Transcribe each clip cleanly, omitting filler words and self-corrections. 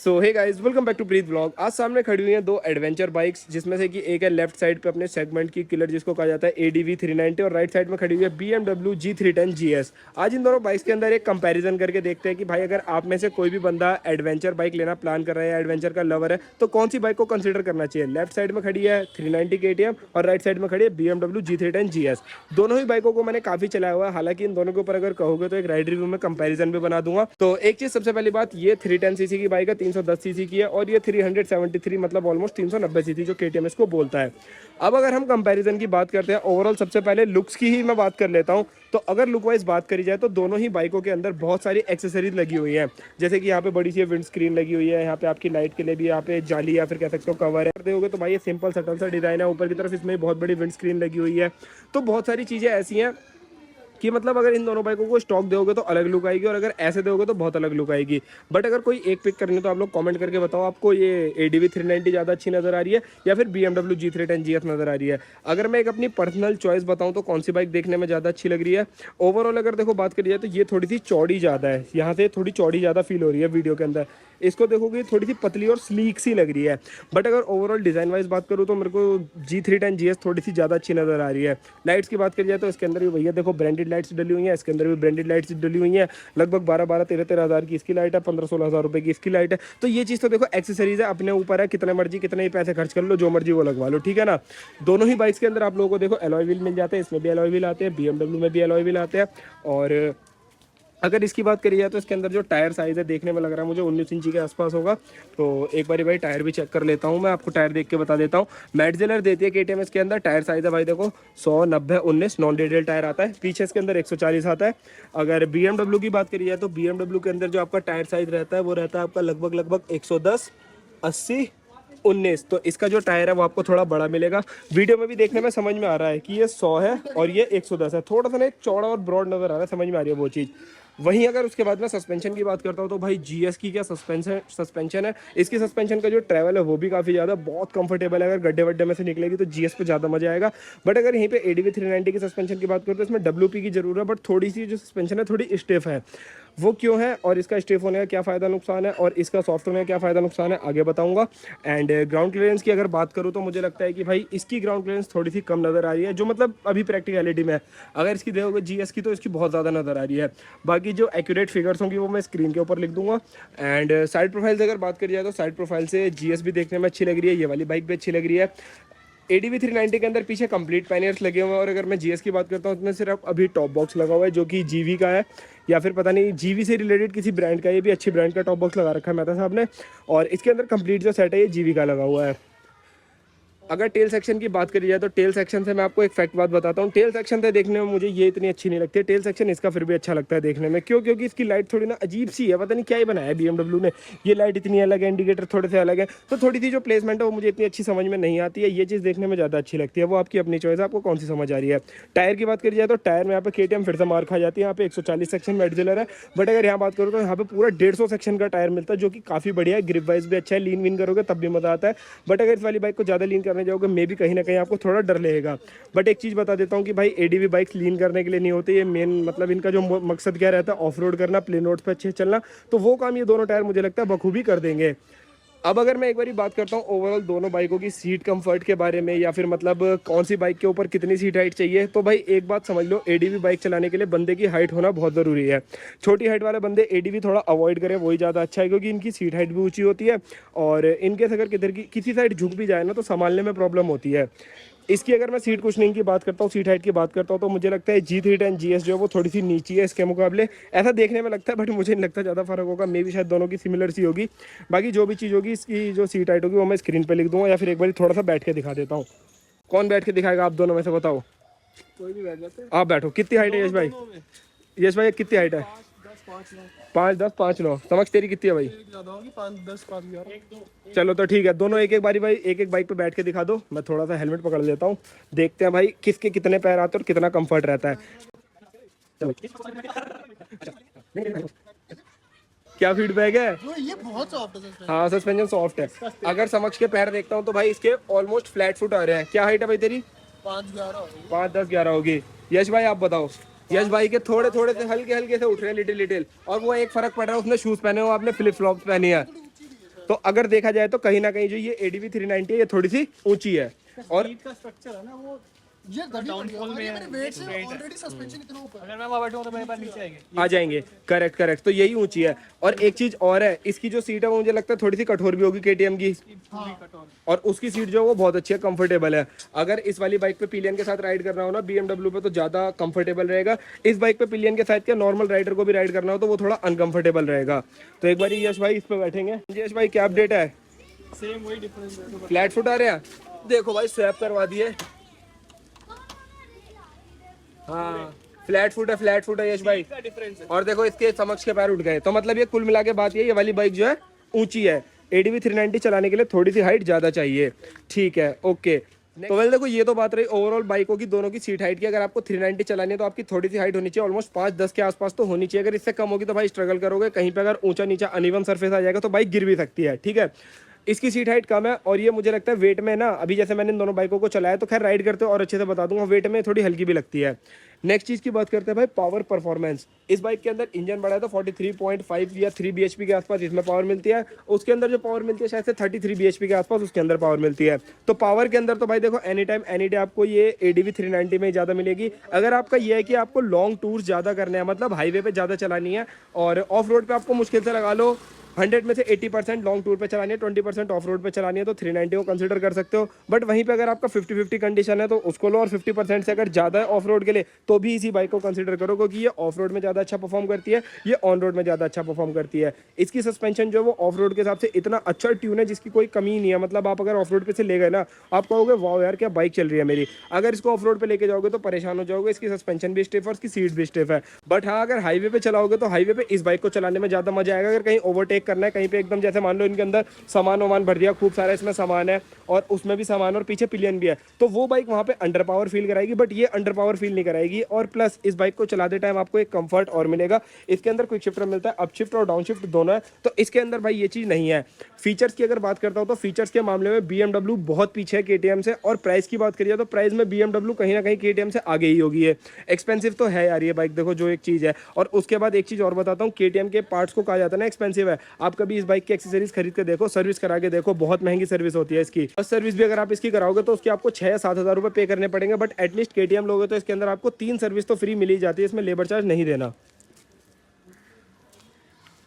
So hey guys, welcome back to Preet vlog. आज सामने खड़ी हुई हैं दो एडवेंचर बाइक्स, जिसमें से कि एक है लेफ्ट साइड पे अपने सेगमेंट की किलर जिसको कहा जाता है ADV 390 और राइट साइड में खड़ी हुई है BMW G310 GS। आज इन दोनों बाइक्स के अंदर एक कंपैरिजन करके देखते हैं कि भाई अगर आप में से कोई भी बंदा एडवेंचर बाइक लेना प्लान कर रहा है या एडवेंचर का लवर है तो कौन सी बाइक को कंसिडर करना चाहिए। लेफ्ट साइड में खड़ी है 390 KTM और राइट साइड में खड़ी है BMW G310 GS। दोनों ही बाइकों को मैंने काफी चलाया हुआ है, हालांकि इन दोनों के ऊपर अगर कहोगे तो एक राइड रिव्यू में कंपैरिजन भी बना दूंगा। तो एक चीज सबसे पहली बात, ये 310cc की बाइक है, 310cc की है और ये 373 मतलब ऑलमोस्ट 390cc जो KTM इसको बोलता है। अब अगर हम कंपैरिजन की बात करते हैं ओवरऑल, सबसे पहले लुक्स की ही मैं बात कर लेता हूं। तो अगर लुक वाइज बात करी जाए तो दोनों ही बाइकों के अंदर बहुत सारी एक्सेसरीज लगी हुई हैं, जैसे कि यहाँ पे बड़ी सी विंड स्क्रीन लगी हुई है, यहाँ पे आपकी लाइट के लिए भी यहाँ पे जाली या फिर कह सकते हो कवर है दोगे तो भाई ये सिंपल सटल सा डिजाइन है। ऊपर की तरफ इसमें बहुत बड़ी विंड स्क्रीन लगी हुई है। तो बहुत सारी चीजें ऐसी हैं कि मतलब अगर इन दोनों बाइकों को स्टॉक दोगे तो अलग लुक आएगी और अगर ऐसे दोगे तो बहुत अलग लुक आएगी। बट अगर कोई एक पिक करनी है तो आप लोग कमेंट करके बताओ आपको ये ADV 390 ज़्यादा अच्छी नज़र आ रही है या फिर BMW G310 GS नज़र आ रही है। अगर मैं एक अपनी पर्सनल चॉइस बताऊं तो कौन सी बाइक देखने में ज़्यादा अच्छी लग रही है। ओवरऑल अगर देखो बात करी जाए तो ये थोड़ी सी चौड़ी ज़्यादा है, यहाँ से थोड़ी चौड़ी ज़्यादा फील हो रही है वीडियो के अंदर। इसको देखोगे थोड़ी सी पतली और स्लीक सी लग रही है। बट अगर ओवरऑल डिज़ाइन वाइज बात करूँ तो मेरे को G310 GS थोड़ी सी ज़्यादा अच्छी नज़र आ रही है। लाइट्स की बात करी जाए तो इसके अंदर भी भैया देखो ब्रांडेड लाइट्स डली हुई हैं, इसके अंदर भी ब्रांडेड लाइट्स डली हुई हैं। लगभग 12-13 हज़ार की इसकी लाइट है, 15-16 हज़ार रुपये की इसकी लाइट है। तो ये चीज़ तो देखो एक्सेसरीज है, अपने ऊपर है, कितने मर्जी कितने ही पैसे खर्च कर लो, जो मर्जी वो लगवा लो, ठीक है ना। दोनों ही बाइक्स के अंदर आप लोगों को देखो एलॉय व्हील मिल जाते हैं, इसमें भी एलॉय व्हील आते हैं, BMW में भी एलॉय व्हील आते हैं। और अगर इसकी बात करी जाए तो इसके अंदर जो टायर साइज़ है देखने में लग रहा है मुझे 19 इंची के आसपास होगा। तो एक बारी भाई टायर भी चेक कर लेता हूँ, मैं आपको टायर देख के बता देता हूँ। मैटजेलर देती है KTM इसके अंदर। टायर साइज़ है भाई देखो 100, 90, 19 नॉन रेडियल टायर आता है। पीछे इसके अंदर 140 आता है। अगर BMW की बात करी जाए तो BMW के अंदर जो आपका टायर साइज़ रहता है वो रहता है आपका लगभग 110, 80, 19। तो इसका जो टायर है वो आपको थोड़ा बड़ा मिलेगा। वीडियो में भी देखने में समझ में आ रहा है कि ये 100 है और ये 110 है, थोड़ा सा ना चौड़ा और ब्रॉड नजर आ रहा है, समझ में आ रही है वो चीज़। वहीं अगर उसके बाद में सस्पेंशन की बात करता हूँ तो भाई GS की क्या सस्पेंशन है। इसकी सस्पेंशन का जो ट्रैवल है वो भी काफ़ी ज़्यादा बहुत कंफर्टेबल है। अगर गड्ढे वड्ढे में से निकलेगी तो GS पे ज़्यादा मजा आएगा। बट अगर यहीं पे ADV 390 की सस्पेंशन की बात करूँ तो इसमें WP की जरूरत है, बट थोड़ी सी जो सस्पेंशन है थोड़ी स्टिफ है। वो क्यों है और इसका स्टिफ होने का क्या फ़ायदा नुकसान है और इसका सॉफ्ट होने का क्या फ़ायदा नुकसान है आगे बताऊंगा। एंड ग्राउंड क्लियरेंस की अगर बात करूँ तो मुझे लगता है कि भाई इसकी ग्राउंड क्लियरेंस थोड़ी सी कम नज़र आ रही है, जो मतलब अभी प्रैक्टिकलिटी में है। अगर इसकी देखोगे GS की तो इसकी बहुत ज़्यादा नज़र आ रही है। बाकी जो एक्यूरेट फिगर्स होंगी वो मैं स्क्रीन के ऊपर लिख दूंगा। एंड साइड प्रोफाइल से अगर बात करी जाए तो साइड प्रोफाइल से GS भी देखने में अच्छी लग रही है, ये वाली बाइक भी अच्छी लग रही है। ADV 390 के अंदर पीछे कंप्लीट पैनियर्स लगे हुए हैं और अगर मैं GS की बात करता हूँ उसमें सिर्फ अभी टॉप बॉक्स लगा हुआ है जो कि GV का है या फिर पता नहीं GV से रिलेटेड किसी ब्रांड का, ये भी अच्छी ब्रांड का टॉप बॉक्स लगा रखा है मेहता साहब ने। और इसके अंदर कंप्लीट जो सेट है ये GV का लगा हुआ है। अगर टेल सेक्शन की बात करी जाए तो टेल सेक्शन से मैं आपको एक फैक्ट बात बताता हूँ। टेल सेक्शन से देखने में मुझे ये इतनी अच्छी नहीं लगती है। टेल सेक्शन इसका फिर भी अच्छा लगता है देखने में, क्यों? क्योंकि इसकी लाइट थोड़ी ना अजीब सी है, पता नहीं क्या ही बनाया है BMW ने। ये लाइट इतनी अलग है, इंडिकेटर थोड़े से अलग है, तो थोड़ी सी जो प्लेसमेंट है वो मुझे इतनी अच्छी समझ में नहीं आती है। ये चीज़ देखने में ज़्यादा अच्छी लगती है, वो आपकी अपनी चॉइस है, आपको कौन सी समझ आ रही है। टायर की बात करी जाए तो टायर में यहाँ पे KTM फिर से मार खा जाती है। यहाँ पे 140 सेक्शन मेटजेलर है, बट अगर यहाँ बात करूँ तो यहाँ पे पूरा 150 सेक्शन का टायर मिलता है जो कि काफ़ी बढ़िया है। ग्रिप वाइज भी अच्छा है, लीन विन करोगे तब भी मज़ा आता है। बट अगर इस वाली बाइक को ज़्यादा लीन करने जाओगे मे भी कहीं ना कहीं आपको थोड़ा डर लगेगा। बट एक चीज़ बता देता हूँ कि भाई ADV बाइक्स लीन करने के लिए नहीं होती, ये मेन मतलब इनका जो मकसद क्या रहता है ऑफ रोड करना, प्लेन रोड पे अच्छे चलना, तो वो काम ये दोनों टायर मुझे लगता है बखूबी कर देंगे। अब अगर मैं एक बार बात करता हूँ ओवरऑल दोनों बाइकों की सीट कंफर्ट के बारे में या फिर मतलब कौन सी बाइक के ऊपर कितनी सीट हाइट चाहिए, तो भाई एक बात समझ लो, ADV बाइक चलाने के लिए बंदे की हाइट होना बहुत ज़रूरी है। छोटी हाइट वाले बंदे ADV थोड़ा अवॉइड करें, वही ज़्यादा अच्छा है, क्योंकि इनकी सीट हाइट भी ऊँची होती है और इनके अगर किधर की किसी साइड झुक भी जाए ना तो संभालने में प्रॉब्लम होती है। इसकी अगर मैं सीट कुशनिंग की बात करता हूँ, सीट हाइट की बात करता हूँ, तो मुझे लगता है G310 GS जो है वो थोड़ी सी नीची है इसके मुकाबले, ऐसा देखने में लगता है। बट मुझे नहीं लगता ज़्यादा फर्क होगा, मे भी शायद दोनों की सिमिलर सी होगी। बाकी जो भी चीज़ होगी इसकी जो सीट हाइट होगी वो मैं स्क्रीन पर लिख दूंगा या फिर एक बार थोड़ा सा बैठ के दिखा देता हूँ। कौन बैठ के दिखाएगा आप दोनों में से बताओ? कोई भी बैठ जाते हैं। आप बैठो। कितनी हाइट है यश भाई? यश भाई कितनी हाइट है? 5, 10, 5, 9। समझ तेरी कितनी है भाई? 5, 10, 5, 11। चलो तो ठीक है, दोनों एक एक बारी भाई एक एक बाइक पे बैठ के दिखा दो। मैं थोड़ा सा हेलमेट पकड़ लेता हूँ, देखते हैं भाई किसके कितने पैर आते हैं और कितना कंफर्ट रहता है। क्या फीडबैक है? ये बहुत सॉफ्ट है। हाँ सस्पेंशन सॉफ्ट है। अगर समक्ष के पैर देखता हूँ तो भाई इसके ऑलमोस्ट फ्लैट फुट आ रहे हैं। क्या हाइट है भाई तेरी? 5, 11 5, 10, 11 होगी। यश भाई आप बताओ। यश भाई के थोड़े थोड़े से हल्के हल्के से उठ रहे हैं, लिटिल लिटिल। और वो एक फर्क पड़ रहा है, उसने शूज पहने हो, आपने फ्लिप फ्लॉप्स पहनी है। तो अगर देखा जाए तो कहीं ना कहीं जो ये ADV 390 है ये थोड़ी सी ऊंची है। और सीट का स्ट्रक्चर है ना वो ये गड्डी डाउनफॉल में मेरे वेट से ऑलरेडी सस्पेंशन इतना ऊपर अगर मैं वहाँ बैठूंगा तो मेरे पास नीचे आएंगे। आ जाएंगे। करेक्ट करेक्ट, तो यही ऊंची है। और एक चीज और है, इसकी जो सीट है वो मुझे लगता है थोड़ी सी कठोर भी होगी KTM की, पूरी कटोर। और उसकी सीट जो है वो बहुत अच्छी है, कंफर्टेबल है। अगर इस वाली बाइक पे पिलियन के साथ राइड करना हो ना BMW पे तो ज़्यादा कंफर्टेबल रहेगा। इस बाइक पे पिलियन के साथ क्या नॉर्मल राइडर को भी राइड करना हो तो वो थोड़ा अनकंफर्टेबल रहेगा। तो एक बार यश भाई इस पे बैठेंगे। यश भाई क्या अपडेट है? सेम वही डिफरेंस है। फ्लैट फुट आ रहे हैं, देखो भाई स्वैप करवा दिए। हाँ फ्लैट फुट है यश भाई। का डिफरेंस है। और देखो इसके समक्ष के पैर उठ गए। तो मतलब ये कुल मिला के बात ये वाली बाइक जो है ऊंची है। ADV 390 चलाने के लिए थोड़ी सी हाइट ज्यादा चाहिए। ठीक है, ओके। तो वेल देखो ये तो बात रही ओवरऑल बाइकों की दोनों की सीट हाइट की। अगर आपको 390 चलानी है तो आपकी थोड़ी सी हाइट होनी चाहिए, ऑलमोस्ट 5-10 के आसपास तो होनी चाहिए। अगर इससे कम होगी तो भाई स्ट्रगल करोगे, कहीं पे अगर ऊंचा नीचा अनइवन सरफेस आ जाएगा तो बाइक गिर भी सकती है। ठीक है, इसकी सीट हाइट कम है और ये मुझे लगता है वेट में ना, अभी जैसे मैंने इन दोनों बाइकों को चलाया तो खैर राइड करते हो और अच्छे से बता दूंगा, वेट में थोड़ी हल्की भी लगती है। नेक्स्ट चीज़ की बात करते हैं भाई पावर परफॉर्मेंस। इस बाइक के अंदर इंजन बड़ा है तो 43.5 या 3 bhp के आसपास इसमें पावर मिलती है। उसके अंदर जो पावर मिलती है शायद से 33 bhp के आसपास उसके अंदर पावर मिलती है। तो पावर के अंदर तो भाई देखो एनी टाइम एनी डे आपको ये ADV 390 में ज़्यादा मिलेगी। अगर आपका ये है कि आपको लॉन्ग टूर ज़्यादा करने हैं, मतलब हाईवे पे ज़्यादा चलानी है और ऑफ रोड पे आपको मुश्किल से लगा लो 100 में से 80% लॉन्ग टूर पे चलानी है, 20% ऑफ रोड पे चलानी है, तो 390 को कंसीडर कर सकते हो। बट वहीं पे अगर आपका 50-50 कंडीशन है तो उसको लो, और 50% से अगर ज़्यादा है ऑफ रोड के लिए तो भी इसी बाइक को कंसीडर करो, क्योंकि ये ऑफ रोड में ज़्यादा अच्छा परफॉर्म करती है, ये ऑन रोड में ज़्यादा अच्छा परफॉर्म करती है। इसकी सस्पेंशन जो है वो ऑफ रोड के हिसाब से इतना अच्छा ट्यून है जिसकी कोई कमी नहीं है। मतलब आप अगर ऑफ रोड पे से ले गए ना, आप कहोगे वाह यार क्या बाइक चल रही है मेरी। अगर इसको ऑफ रोड पे लेके जाओगे तो परेशान हो जाओगे, इसकी सस्पेंशन भी स्टिफ है और इसकी सीट भी स्टिफ है। बट हाँ, अगर हाईवे पे चलाओगे तो हाईवे पे इस बाइक को चलाने में ज़्यादा मजा आएगा। अगर कहीं ओवरटेक करना है, कहीं पे एकदम जैसे मान लो इनके अंदर सामान वामान भर दिया, खूब सारा इसमें सामान है और उसमें भी सामान और पीछे पिलियन भी है, तो वो बाइक वहां पे अंडर पावर फील कराएगी। बट ये अंडर पावर फील नहीं कराएगी। और प्लस इस बाइक को चलाते टाइम आपको एक कंफर्ट और मिलेगा। इसके अंदर क्विक शिफ्टर मिलता है, अप शिफ्ट और डाउन शिफ्ट दोनों है, तो इसके अंदर भाई ये चीज़ नहीं है। फीचर्स की अगर बात करता हूँ तो फीचर्स के मामले में BMW बहुत पीछे है KTM से। और प्राइस की बात करिए तो प्राइस में BMW कहीं ना कहीं KTM से आगे ही होगी। है एक्सपेंसिव तो है यार ये बाइक, देखो जो एक चीज़ है। और उसके बाद एक चीज़ और बताता हूँ, KTM के पार्ट्स को कहा जाता है ना एक्सपेंसिव है। आप कभी इस बाइक की एक्सेसरीज खरीद के देखो, सर्विस करा के देखो, बहुत महंगी सर्विस होती है इसकी। और सर्विस भी अगर आप इसकी कराओगे तो उसके आपको 6-7 हज़ार रुपये पे करने पड़ेंगे। बट एटलीस्ट KTM लोगे तो इसके अंदर आपको 3 सर्विस तो फ्री मिल ही जाती है, इसमें लेबर चार्ज नहीं देना।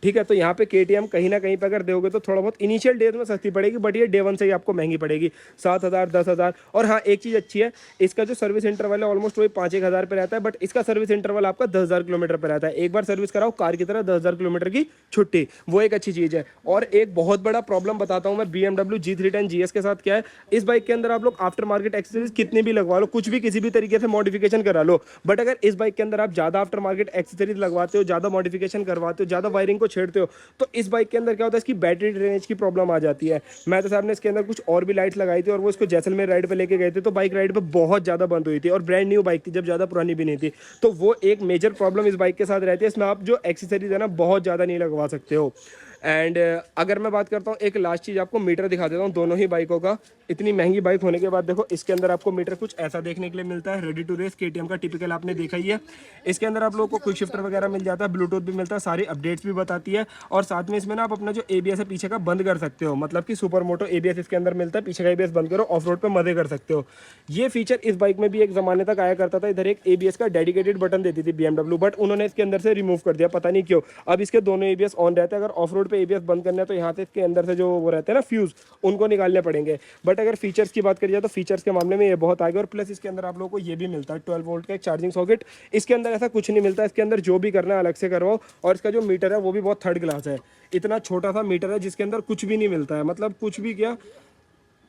ठीक है, तो यहाँ पे KTM कहीं ना कहीं पे अगर दोगे तो थोड़ा बहुत इनिशियल डेज में सस्ती पड़ेगी, बट ये डे वन से ही आपको महंगी पड़ेगी 7,000 10,000। और हाँ एक चीज़ अच्छी है, इसका जो सर्विस इंटरवल है ऑलमोस्ट वही 5-1 हज़ार पे रहता है, बट इसका सर्विस इंटरवल आपका 10,000 किलोमीटर पे रहता है। एक बार सर्विस कराओ कार की तरह 10,000 किलोमीटर की छुट्टी, वो एक अच्छी चीज़ है। और एक बहुत बड़ा प्रॉब्लम बताता हूँ मैं BMW G310 GS के साथ क्या है, इस बाइक के अंदर आप लोग आफ्टर मार्केट एक्सेसरीज कितनी भी लगवा लो, कुछ भी किसी भी तरीके से मॉडिफिकेशन करा लो, बट अगर इस बाइक के अंदर आप ज़्यादा आफ्टर मार्केट एक्सेसरीज लगवाते हो, ज़्यादा मॉडिफिकेशन करवाते हो, ज़्यादा वायरिंग को छेड़ते हो, तो इस बाइक के अंदर क्या होता है, इसकी बैटरी ड्रेनेज की प्रॉब्लम आ जाती है। मैं तो साहब ने इसके अंदर कुछ और भी लाइट्स लगाई थी और वो इसको जैसलमेर राइड पे लेके गए थे तो बाइक राइड पे बहुत ज़्यादा बंद हुई थी, और ब्रांड न्यू बाइक थी, जब ज़्यादा पुरानी भी नहीं थी। तो वो एक मेजर प्रॉब्लम इस बाइक के साथ रहती है, इसमें आप जो एक्सेसरीज है ना बहुत ज़्यादा नहीं लगवा सकते हो। एंड अगर मैं बात करता हूँ एक लास्ट चीज़, आपको मीटर दिखा देता हूँ दोनों ही बाइकों का। इतनी महंगी बाइक होने के बाद देखो इसके अंदर आपको मीटर कुछ ऐसा देखने के लिए मिलता है, रेडी टू रेस KTM का टिपिकल आपने देखा ही है। इसके अंदर आप लोगों को क्विक शिफ्टर वगैरह मिल जाता है, ब्लूटूथ भी मिलता है, सारी अपडेट्स भी बताती है। और साथ में इसमें ना आप अपना जो ABS है पीछे का बंद कर सकते हो, मतलब कि सुपर मोटो ABS इसके अंदर मिलता है, पीछे का ABS बंद करो, ऑफ रोड पर मजे कर सकते हो। ये फीचर इस बाइक में भी एक ज़माने तक आया करता था। इधर एक ABS का डेडिकेटेड बटन देती थी BMW, बट उन्होंने इसके अंदर से रिमूव कर दिया, पता नहीं क्यों। अब इसके दोनों ABS ऑन रहते हैं। अगर ऑफ रोड पे ABS बंद करना है तो यहाँ से इसके अंदर से जो वो रहते हैं ना फ्यूज, उनको निकालने पड़ेंगे। बट अगर फीचर्स की बात करिए जाए तो फीचर्स के मामले में ये बहुत आगे। और प्लस इसके अंदर आप लोगों को ये भी मिलता है 12 वोल्ट का एक चार्जिंग सॉकेट। इसके अंदर ऐसा कुछ नहीं मिलता, इसके अंदर जो भी करना है अलग से करवाओ। और इसका जो मीटर है वो भी बहुत थर्ड क्लास है, इतना छोटा सा मीटर है जिसके अंदर कुछ भी नहीं मिलता है, मतलब कुछ भी क्या,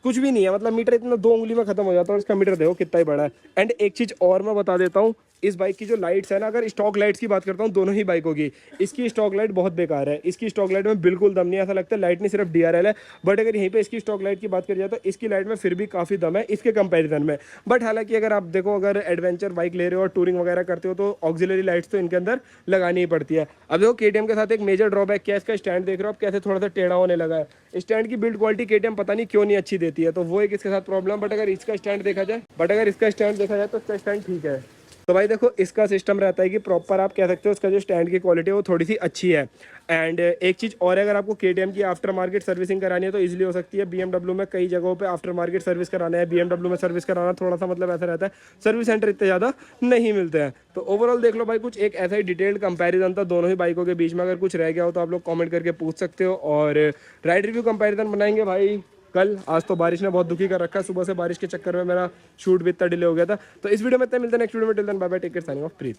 कुछ भी नहीं है। मतलब मीटर इतना 2 उंगली में खत्म हो जाता है और इसका मीटर देखो कितना ही बड़ा है। एंड एक चीज़ और मैं बता देता हूँ, इस बाइक की जो लाइट्स है ना, अगर स्टॉक लाइट्स की बात करता हूँ दोनों ही बाइकों की, इसकी स्टॉक लाइट बहुत बेकार है। इसकी स्टॉक लाइट में बिल्कुल दम नहीं है, ऐसा लगता है लाइट नहीं सिर्फ DRL है। बट अगर यहीं पे इसकी स्टॉक लाइट की बात करी जाए तो इसकी लाइट में फिर भी काफ़ी दम है इसके कंपैरिजन में। बट हालांकि अगर आप देखो, अगर एडवेंचर बाइक ले रहे हो और टूरिंग वगैरह करते हो तो ऑक्सिलरी लाइट्स तो इनके अंदर लगानी ही पड़ती है। अब देखो KTM के साथ एक मेजर ड्रॉबैक क्या है, इसका स्टैंड देख रहे हो आप कैसे थोड़ा सा टेढ़ा होने लगा है। स्टैंड की बिल्ड क्वालिटी KTM पता नहीं क्यों नहीं अच्छी देती है, तो वो एक इसके साथ प्रॉब्लम। बट अगर इसका स्टैंड देखा जाए तो इसका स्टैंड ठीक है। तो भाई देखो इसका सिस्टम रहता है कि प्रॉपर आप कह सकते हो उसका जो स्टैंड की क्वालिटी है वो थोड़ी सी अच्छी है। एंड एक चीज़ और है, अगर आपको KTM की आफ्टर मार्केट सर्विसिंग करानी है तो इजीली हो सकती है। BMW में कई जगहों पे आफ्टर मार्केट सर्विस कराना है, BMW में सर्विस कराना थोड़ा सा मतलब ऐसा रहता है, सर्विस सेंटर इतने ज़्यादा नहीं मिलते हैं। तो ओवरऑल देख लो भाई, कुछ एक ऐसा ही डिटेल्ड कंपैरिजन था दोनों ही बाइकों के बीच में। अगर कुछ रह गया हो तो आप लोग कॉमेंट करके पूछ सकते हो, और राइड रिव्यू कंपैरिजन बनाएंगे भाई कल। आज तो बारिश ने बहुत दुखी कर रखा है, सुबह से बारिश के चक्कर में मेरा शूट भी इतना डिले हो गया था। तो इस वीडियो में इतना, मिलता है नेक्स्ट वीडियो में। Till then bye bye, take care, signing off, प्रीत।